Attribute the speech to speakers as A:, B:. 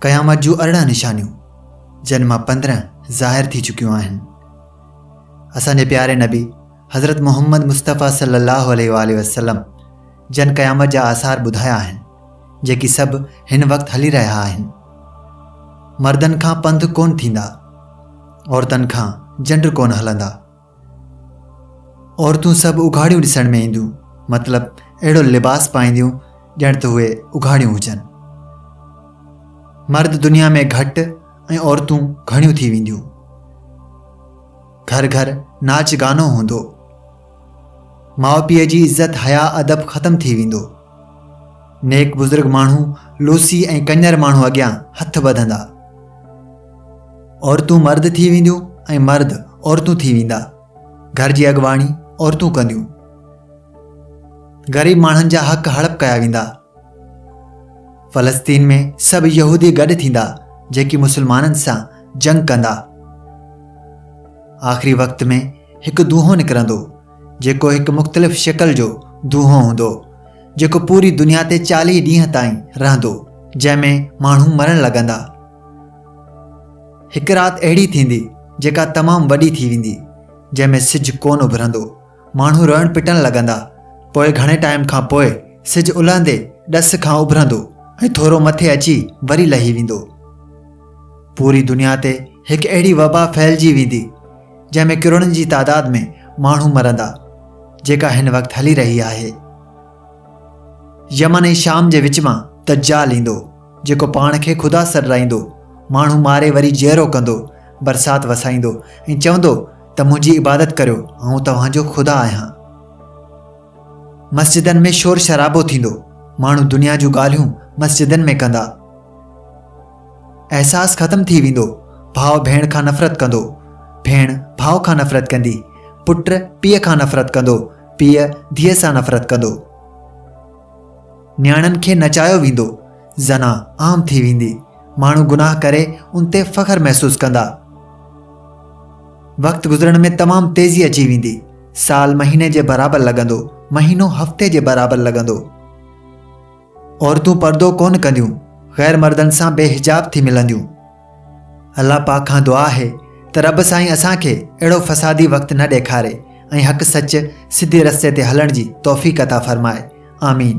A: क़यामत जूं 18 निशानियूं जिन मां 15 ज़ाहिर थी चुकियूं आहिनि। असांजे प्यारे नबी हज़रत मोहम्मद मुस्तफ़ा सल्लल्लाहु अलैहि वसल्लम जन क़यामत जा आसार ॿुधाया आहिनि, जेकी सभु हिन वक़्तु हली रहिया आहिनि। मर्दनि खां पंध कोन थींदा, औरतनि खां जंड कोन हलंदा। औरतूं सभु उघाड़ियूं ॾिसण में ईंदियूं, मतिलबु अहिड़ो लिबास पाईंदियूं ॼण त उहे उघाड़ियूं हुजनि। मर्द दुनिया में घटि ऐं औरतूं घणियूं थी वेंदियूं। घर घर नाच गानो हूंदो। माउ पीउ जी इज़त हया अदब ख़त्म थी वेंदो। नेक बुज़ुर्ग माण्हू लूसी ऐं कन्यर माण्हू अॻियां हथ वधंदा। औरतूं मर्द थी वेंदियूं ऐं मर्द औरतूं थी वेंदा। घर जी अॻुवाणी औरतूं कंदियूं। ग़रीब माण्हुनि जा हक़ हड़प कया वेंदा। फ़लस्तीन में सभु यहूदी गॾु थींदा जेकी मुसलमाननि सां जंग कंदा। आख़िरी वक़्त में हिकु दूहो निकिरंदो, जेको हिकु मुख़्तलिफ़ शिकल जो दूहो हूंदो, जेको पूरी दुनिया ते 40 ॾींहं ताईं रहंदो, जंहिंमें माण्हू मरण लॻंदा। हिकु राति अहिड़ी थींदी जेका तमामु वॾी थी वेंदी, जंहिंमें सिजु कोन उभरंदो। माण्हू रोअण पिटण लॻंदा। पोइ घणे टाइम खां पोइ सिजु उलहंदे ॾस खां उभरंदो ऐं थोरो मथे अची वरी लही वेंदो। पूरी दुनिया ते हिकु अहिड़ी वबा फैलिजी वेंदी जंहिंमें किरोड़नि जी तादाद में माण्हू मरंदा, जेका हिन वक़्तु हली रही आहे। यमन ऐं शाम जे विच मां दज्जाल ईंदो, जेको पाण खे ख़ुदा सॾराईंदो, माण्हू मारे वरी जेरो कंदो, बरसाति वसाईंदो ऐं चवंदो त मुंहिंजी इबादत करियो, आउं तव्हांजो ख़ुदा आहियां। मस्जिदनि में शोर शराबो थींदो। माण्हू दुनिया जूं ॻाल्हियूं मस्जिदनि में कंदा। एहसास ख़त्म थी वेंदो। भाउ भेण खां नफ़रत कंदो, भेण भाउ खां नफ़रत कंदी, पुट पीउ खां नफ़रत कंदो, पीउ धीअ सां नफ़रत कंदो। न्याणनि खे नचायो वेंदो। ज़ना आम थी वेंदी। माण्हू गुनाह करे उन ते फ़ख्र महसूसु कंदा। वक़्तु गुज़रण में तमामु तेज़ी अची वेंदी। साल महीने जे बराबरि लॻंदो, महीनो हफ़्ते जे बराबरि लॻंदो। औरतूं पर्दो कोन कंदियूं, ग़ैर मर्दनि सां बेहिजाब थी मिलंदियूं। अल्लाह पाक खां दुआ आहे त रब साईं असांखे अहिड़ो फ़सादी वक़्तु न ॾेखारे ऐं हक़ सच सिधे रस्ते ते हलण जी तौफ़ीक़ अता फ़रमाए। आमीन।